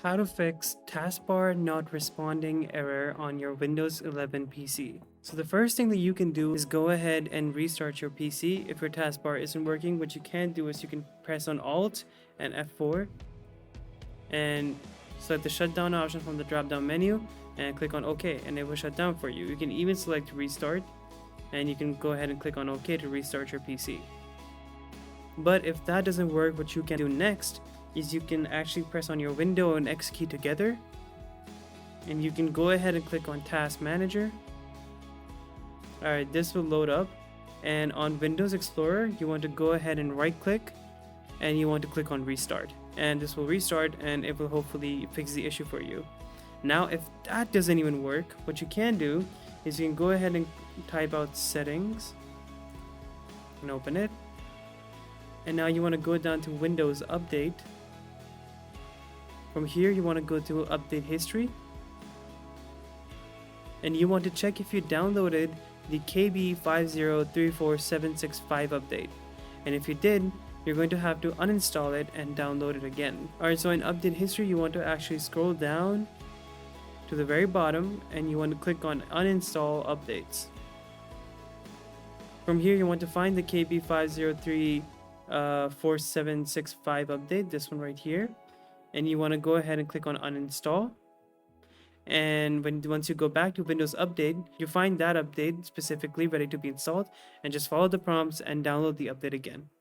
How to fix taskbar not responding error on your Windows 11 PC. So the first thing that you can do is go ahead and restart your PC if your taskbar isn't working. What you can do is you can press on Alt and F4 and select the shutdown option from the drop down menu and click on OK, and it will shut down for you. You can even select restart and you can go ahead and click on OK to restart your PC. But if that doesn't work, what you can do next is you can actually press on your window and X key together, and you can go ahead and click on Task Manager. Alright, this will load up, and on Windows Explorer you want to go ahead and right click and you want to click on Restart, and this will restart and it will hopefully fix the issue for you. Now if that doesn't even work, what you can do is you can go ahead and type out settings and open it, and now you want to go down to Windows Update. From here you want to go to update history, and you want to check if you downloaded the KB5034765 update, and if you did, you're going to have to uninstall it and download it again. Alright, so in update history you want to actually scroll down to the very bottom and you want to click on uninstall updates. From here you want to find the KB5034765 update, this one right here, and you want to go ahead and click on uninstall. And once you go back to Windows Update, you find that update specifically ready to be installed, and just follow the prompts and download the update again.